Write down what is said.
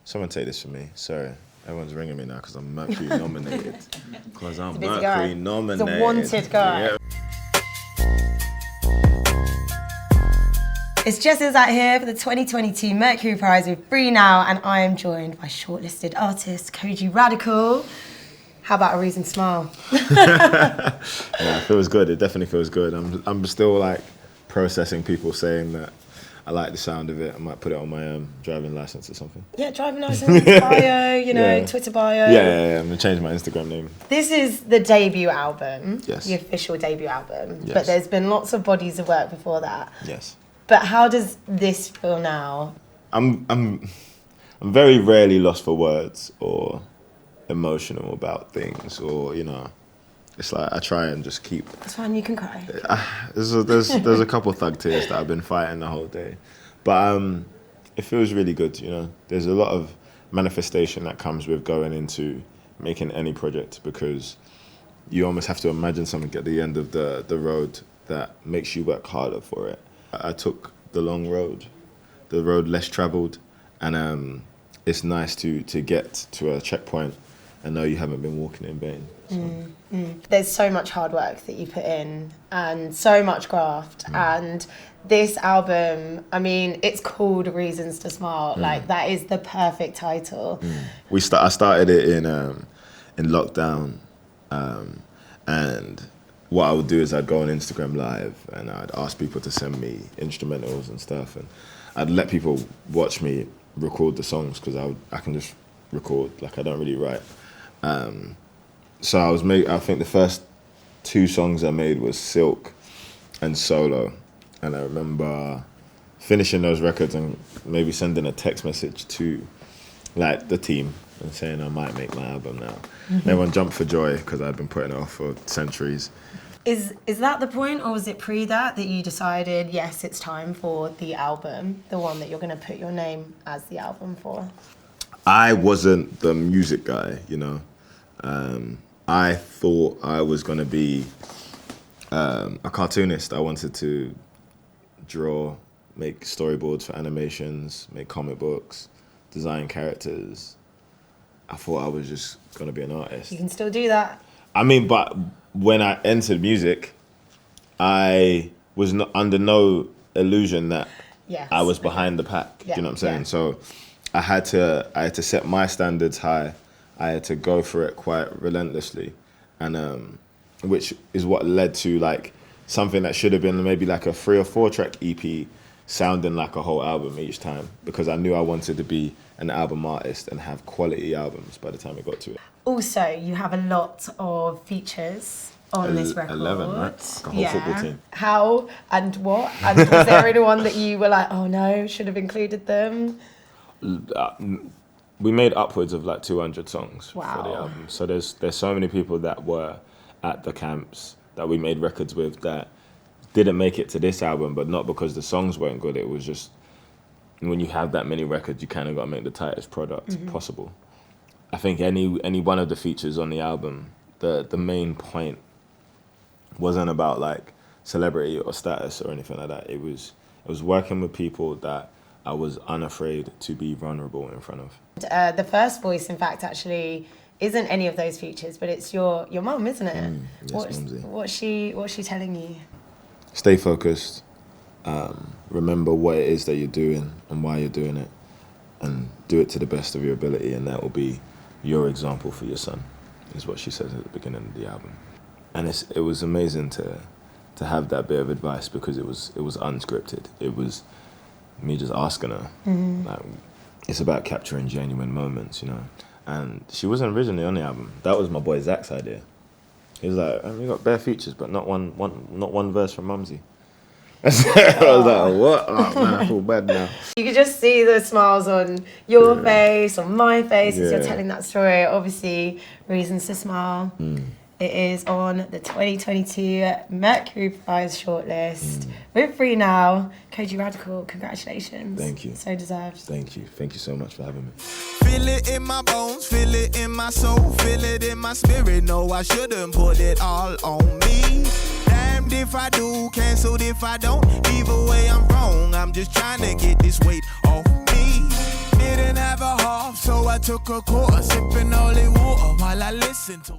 Someone take this for me. Sorry. Everyone's ringing me now because I'm Mercury nominated. Because I'm Mercury guy. nominated. He's a wanted guy. Yeah. It's Jess Iszatt here for the 2022 Mercury Prize with Free Now, and I am joined by shortlisted artist Kojey Radical. How about a reason to smile? Yeah, it feels good. It definitely feels good. I'm still like processing people saying that I like the sound of it. I might put it on my driving license or something. Yeah, driving license, bio, Yeah. Twitter bio. Yeah. I'm gonna change my Instagram name. This is the debut album, Yes. the official debut album. Yes. But there's been lots of bodies of work before that. Yes. But how does this feel now? I'm very rarely lost for words or emotional about things, or it's like I try and just keep. It's fine, you can cry. There's a couple thug tears that I've been fighting the whole day, but it feels really good. There's a lot of manifestation that comes with going into making any project, because you almost have to imagine something at the end of the road that makes you work harder for it. I took the long road, the road less traveled, and it's nice to get to a checkpoint and know you haven't been walking in vain. So. There's so much hard work that you put in and so much graft. And this album, I mean, it's called Reasons to Smile. Like, that is the perfect title. I started it in lockdown, and what I would do is I'd go on Instagram Live and I'd ask people to send me instrumentals and stuff, and I'd let people watch me record the songs, because I can just record, like I don't really write. So I think the first 2 songs I made was Silk and Solo, and I remember finishing those records and maybe sending a text message to like the team and saying I might make my album now. Everyone jumped for joy because I'd been putting it off for centuries. Is that the point, or was it pre that you decided, yes, it's time for the album, the one that you're going to put your name as the album for? I wasn't the music guy, I thought I was going to be a cartoonist. I wanted to draw, make storyboards for animations, make comic books, design characters. I thought I was just going to be an artist. You can still do that. I mean, but when I entered music, I was under no illusion that I was behind the pack. Yeah. Do you know what I'm saying? Yeah. So I had to set my standards high. I had to go for it quite relentlessly, and which is what led to like something that should have been maybe like a 3 or 4 track EP sounding like a whole album each time, because I knew I wanted to be an album artist and have quality albums by the time it got to it. Also, you have a lot of features on this record. 11, right? Like a whole football team. How and what? And was there anyone that you were like, oh no, should have included them? We made upwards of like 200 songs for the Wow. album. So there's so many people that were at the camps that we made records with that didn't make it to this album, but not because the songs weren't good. It was just when you have that many records, you kind of got to make the tightest product possible. I think any one of the features on the album, the main point wasn't about like celebrity or status or anything like that. It was working with people that I was unafraid to be vulnerable in front of. The first voice, in fact, actually isn't any of those features, but it's your mum, isn't it? Yes, Mumsy. What's she telling you? Stay focused. Remember what it is that you're doing and why you're doing it, and do it to the best of your ability, and that will be your example for your son, is what she says at the beginning of the album. And it was amazing to have that bit of advice, because it was unscripted. It was me just asking her. Like, it's about capturing genuine moments, And she wasn't originally on the album. That was my boy Zach's idea. He was like, we got bare features, but not one verse from Mumsy. I was like, what? Oh man, I feel bad now. You could just see the smiles on your face, on my face, as you're telling that story. Obviously, Reasons to Smile. It is on the 2022 Mercury Prize shortlist. We're free now. Kojey Radical, congratulations. Thank you. So deserved. Thank you. Thank you so much for having me. Feel it in my bones, feel it in my soul, feel it in my spirit. No, I shouldn't put it all on me. Damned if I do, canceled if I don't. Either way, I'm wrong. I'm just trying to get this weight off me. Didn't have a half I took a quarter, sipping holy water while I listened to